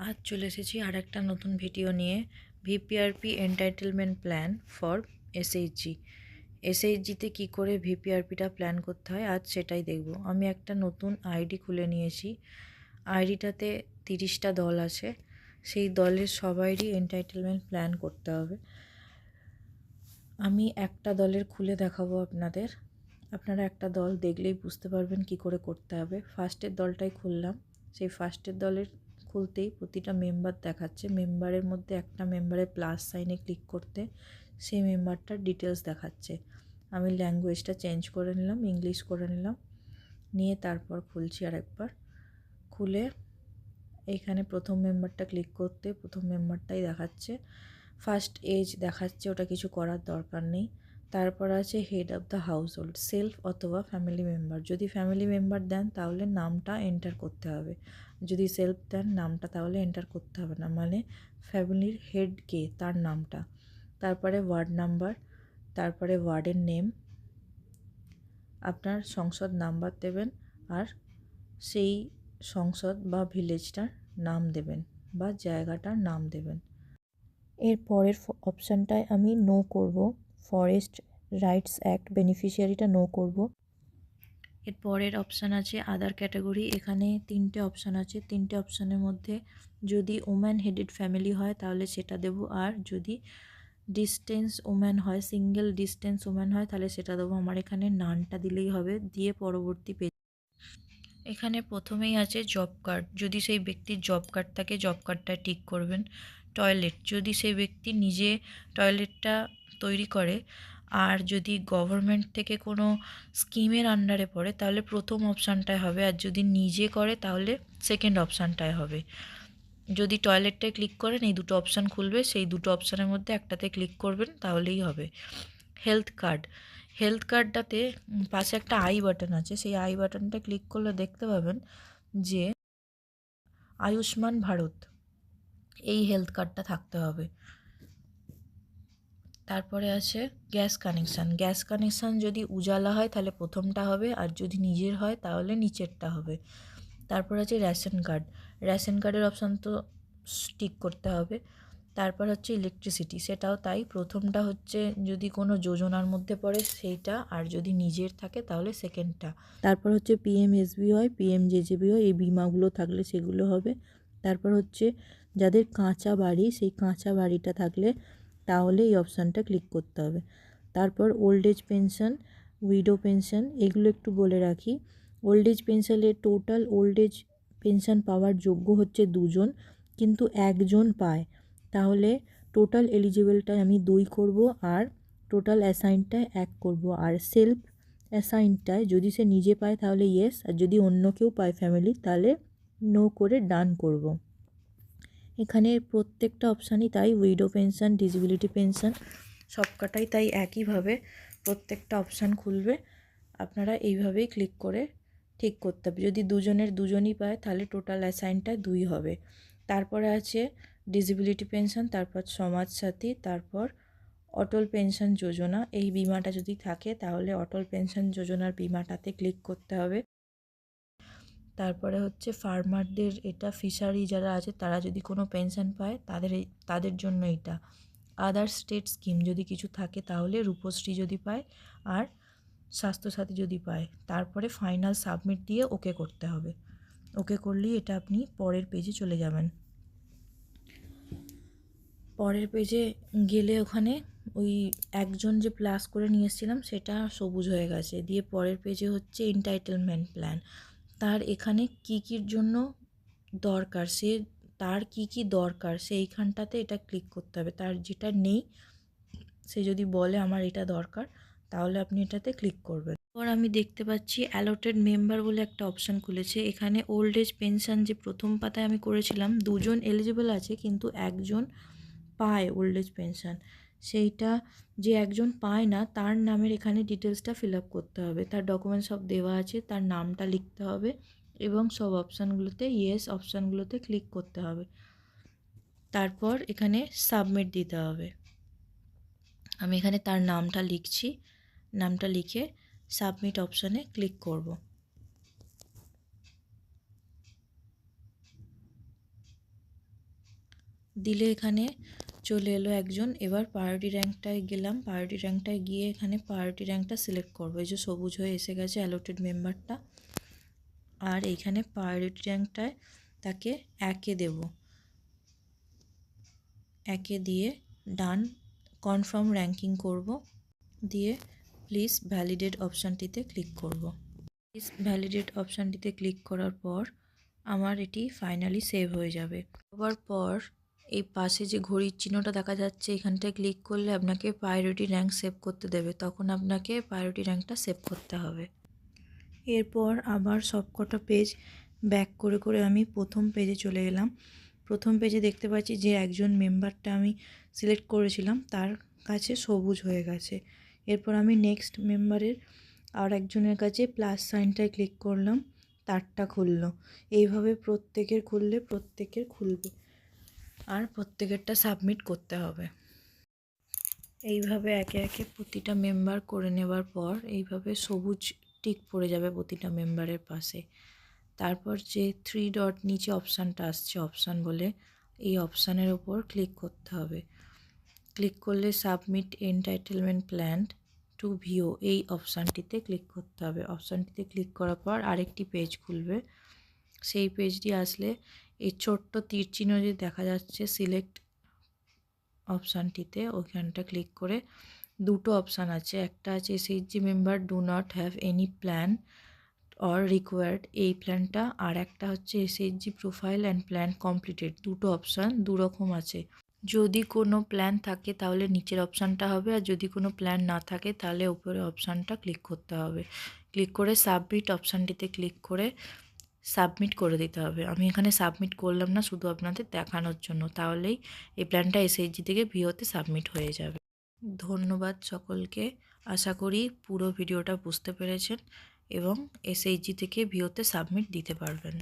আজ চলে এসেছি আর একটা নতুন ভিডিও নিয়ে। VPRP entitlement plan for SHG. এসএইচজিতে কী করে ভিপিআরপিটা প্ল্যান করতে হয় আজ সেটাই দেখব। আমি একটা নতুন আইডি খুলে নিয়েছি। আইডিটাতে 30টা দল আছে। সেই দলের সবাইরই এন্টাইটেলমেন্ট প্ল্যান করতে হবে। আমি একটা দলের খুলে দেখাবো আপনাদের। আপনারা একটা দল দেখলেই বুঝতে পারবেন কি করে করতে হবে। ফার্স্টের দলটাই খুললাম। সেই ফার্স্টের দলের খুলতেই প্রতিটা মেম্বার দেখাচ্ছে। মেম্বারের মধ্যে একটা মেম্বারের প্লাস সাইনে ক্লিক করতে সেই মেম্বারটার ডিটেলস দেখাচ্ছে। আমি ল্যাঙ্গুয়েজটা চেঞ্জ করে নিলাম, ইংলিশ করে নিলাম, নিয়ে তারপর খুলছি আরেকবার। খুলে এইখানে প্রথম মেম্বারটা ক্লিক করতে প্রথম মেম্বারটাই দেখাচ্ছে। ফার্স্ট এজ দেখাচ্ছে, ওটা কিছু করার দরকার নেই। তারপর আছে head of the house hold, self অথবা ফ্যামিলি মেম্বার। যদি ফ্যামিলি মেম্বার দেন তাহলে নামটা এন্টার করতে হবে, যদি সেলফ দেন নামটা তাহলে এন্টার করতে হবে না, মানে ফ্যামিলির হেড কে তার নামটা। তারপরে ওয়ার্ড নাম্বার, তারপরে ওয়ার্ডের নেম, আপনার সংসদ নাম্বার দেবেন, আর সেই সংসদ বা ভিলেজটার নাম দেবেন বা জায়গাটার নাম দেবেন। এর পরের অপশানটায় আমি নো করব, ফরেস্ট রাইটস অ্যাক্ট বেনিফিশিয়ারিটা নো করব। এর পরের অপশান আছে আদার ক্যাটাগরি। এখানে 3টে অপশান আছে। 3টে অপশানের মধ্যে যদি ওম্যান হেডেড ফ্যামিলি হয় তাহলে সেটা দেব, আর যদি ডিস্টেন্স ওম্যান হয়, সিঙ্গেল ডিস্টেন্স ওম্যান হয় তাহলে সেটা দেবো। আমার এখানে নানটা দিলেই হবে। দিয়ে পরবর্তী পেজ, এখানে প্রথমেই আছে জব কার্ড। যদি সেই ব্যক্তির জব কার্ড থাকে জব কার্ডটা টিক করবেন। টয়লেট, যদি সেই ব্যক্তি নিজে টয়লেটটা তৈরি করে আর যদি গভর্নমেন্ট থেকে কোনো স্কিমের আন্ডারে পড়ে তাহলে প্রথম অপশানটায় হবে, আর যদি নিজে করে তাহলে সেকেন্ড অপশানটায় হবে। যদি টয়লেটটায় ক্লিক করেন এই দুটো অপশান খুলবে, সেই দুটো অপশানের মধ্যে একটাতে ক্লিক করবেন তাহলেই হবে। হেলথ কার্ড, হেলথ কার্ডটাতে পাশে একটা আই বাটন আছে, সেই আই বাটনটা ক্লিক করলে দেখতে পাবেন যে আয়ুষ্মান ভারত এই হেলথ কার্ডটা থাকতে হবে। তারপরে আছে গ্যাস কানেকশান। গ্যাস কানেকশান যদি উজালা হয় তাহলে প্রথমটা হবে, আর যদি নিজের হয় তাহলে নিচেরটা হবে। তারপর আছে রেশন কার্ড। রেশন কার্ডের অপশান তো টিক করতে হবে। তারপর হচ্ছে ইলেকট্রিসিটি, সেটাও তাই। প্রথমটা হচ্ছে যদি কোনো যোজনার মধ্যে পড়ে সেইটা, আর যদি নিজের থাকে তাহলে সেকেন্ডটা। তারপর হচ্ছে পিএমএসবিওয়াই, পিএমজেজেবিওয়াই, এই বিমাগুলো থাকলে সেগুলো হবে। তারপর হচ্ছে যাদের কাঁচা বাড়ি, সেই কাঁচা বাড়িটা থাকলে তাহলে এই অপশানটা ক্লিক করতে হবে। তারপর old age pension, widow pension, এগুলো একটু বলে রাখি। ওল্ড এজ পেনশনের টোটাল ওল্ড এজ পেনশন পাওয়ার যোগ্য হচ্ছে 2জন, কিন্তু 1জন পায়। তাহলে টোটাল এলিজিবলটায় আমি 2 করব, আর টোটাল অ্যাসাইনটায় 1 করব। আর সেলফ অ্যাসাইনটায় যদি সে নিজে পায় তাহলে ইয়েস, আর যদি অন্য কেউ পায় ফ্যামিলি তাহলে নো করে ডান করব। এখানে প্রত্যেকটা অপশানই তাই, উইডো পেনশন, ডিসেবিলিটি পেনশন সবকটাই তাই একইভাবে প্রত্যেকটা অপশান খুলবে। আপনারা এইভাবেই ক্লিক করে ঠিক করতে হবে। যদি দুজনই পায় তাহলে টোটাল অ্যাসাইনটা 2 হবে। তারপরে আছে ডিসেবিলিটি পেনশন, তারপর সমাজসাথী, তারপর অটল পেনশন যোজনা। এই বিমাটা যদি থাকে তাহলে অটল পেনশন যোজনার বিমাটাতে ক্লিক করতে হবে। তারপরে হচ্ছে ফার্মারদের, এটা ফিশারি যারা আছে তারা যদি কোনো পেনশন পায় তাদের জন্য এটা। আদার স্টেট স্কিম যদি কিছু থাকে তাহলে রূপশ্রী যদি পায়, আর স্বাস্থ্যসাথী যদি পায়। তারপরে ফাইনাল সাবমিট দিয়ে ওকে করতে হবে। ওকে করলেই এটা আপনি পরের পেজে চলে যাবেন। পরের পেজে গেলে ওখানে ওই 1জন যে প্লাস করে নিয়ে এসেছিলাম সেটা সবুজ হয়ে গেছে। দিয়ে পরের পেজে হচ্ছে এন্টাইটেলমেন্ট প্ল্যান। তার এখানে কী কীর জন্য দরকার, তার কি দরকার সেইখানটাতে এটা ক্লিক করতে হবে। তার যেটা নেই সে যদি বলে আমার এটা দরকার তাহলে আপনি এটাতে ক্লিক করবেন। এরপর আমি দেখতে পাচ্ছি অ্যালোটেড মেম্বার বলে একটা অপশান খুলেছে। এখানে ওল্ড এজ পেনশন যে প্রথম পাতায় আমি করেছিলাম 2জন এলিজিবল আছে, কিন্তু 1জন পায় ওল্ড এজ পেনশন। সেইটা যে 1জন পায় না তার নামের এখানে ডিটেলসটা ফিল আপ করতে হবে। তার ডকুমেন্টস সব দেওয়া আছে, তার নামটা লিখতে হবে এবং সব অপশানগুলোতে ইয়েস অপশানগুলোতে ক্লিক করতে হবে। তারপর এখানে সাবমিট দিতে হবে। আমি এখানে তার নামটা লিখছি, নামটা লিখে সাবমিট অপশানে ক্লিক করব। দিলে এখানে চলে এলো একজন। এবার প্রায়োরিটি র্যাঙ্কটায় গেলাম, প্রায়োরিটি র্যাঙ্কটায় গিয়ে এখানে প্রায়োরিটি র্যাঙ্কটা সিলেক্ট করবো। এই যে সবুজ হয়ে এসে গেছে অ্যালোটেড মেম্বারটা। আর এইখানে প্রায়োরিটি র্যাঙ্কটায় তাকে 1-এ দেব, 1-এ দিয়ে ডান কনফার্ম র্যাঙ্কিং করব, দিয়ে প্লিজ ভ্যালিডেট অপশানটিতে ক্লিক করব। প্লিজ ভ্যালিডেট অপশানটিতে ক্লিক করার পর আমার এটি ফাইনালি সেভ হয়ে যাবে। হওয়ার পর এই পাশে যে ঘড়ির চিহ্নটা দেখা যাচ্ছে এখানটায় ক্লিক করলে আপনাকে প্রায়োরিটি র্যাঙ্ক সেভ করতে দেবে, তখন আপনাকে প্রায়োরিটি র্যাঙ্কটা সেভ করতে হবে। এরপর আবার সবকটা পেজ ব্যাক করে করে আমি প্রথম পেজে চলে এলাম। প্রথম পেজে দেখতে পাচ্ছি যে একজন মেম্বারটা আমি সিলেক্ট করেছিলাম তার কাছে সবুজ হয়ে গেছে। এরপর আমি নেক্সট মেম্বারের আর একজনের কাছে প্লাস সাইনটায় ক্লিক করলাম, তারটা খুললো। এইভাবে প্রত্যেকের খুললে প্রত্যেকের খুলবে, আর প্রত্যেকেরটা সাবমিট করতে হবে। এইভাবে একে একে প্রতিটা মেম্বার করে নেবার পর এইভাবে সবুজ টিক পড়ে যাবে প্রতিটা মেম্বারের পাশে। তারপর যে 3 ডট নিচে অপশানটা আসছে অপশান বলে, এই অপশানের ওপর ক্লিক করতে হবে। ক্লিক করলে সাবমিট এনটাইটেলমেন্ট প্ল্যান টু ভিও এই অপশানটিতে ক্লিক করতে হবে। অপশানটিতে ক্লিক করার পর আরেকটি পেজ খুলবে। সেই পেজটি আসলে এই ছোট্ট তীর চিহ্ন যে দেখা যাচ্ছে সিলেক্ট অপশানটিতে, ওইখানটা ক্লিক করে দুটো অপশান আছে, একটা আছে SHG member do not have any plan or required এই প্ল্যানটা, আর একটা হচ্ছে SHG profile and plan completed. দুটো অপশান দুরকম আছে। যদি কোনো প্ল্যান থাকে তাহলে নিচের অপশানটা হবে, আর যদি কোনো প্ল্যান না থাকে তাহলে উপরে অপশানটা ক্লিক করতে হবে। ক্লিক করে সাবমিট অপশানটিতে ক্লিক করে সাবমিট করে দিতে হবে। আমি এখানে সাবমিট করলাম না, শুধু আপনাদের দেখানোর জন্য, তাহলেই এই প্ল্যানটা এসএইচজি থেকে ভিওতে সাবমিট হয়ে যাবে। ধন্যবাদ সকলকে। আশা করি পুরো ভিডিওটা বুঝতে পেরেছেন এবং এসএইচজি থেকে ভিওতে সাবমিট দিতে পারবেন।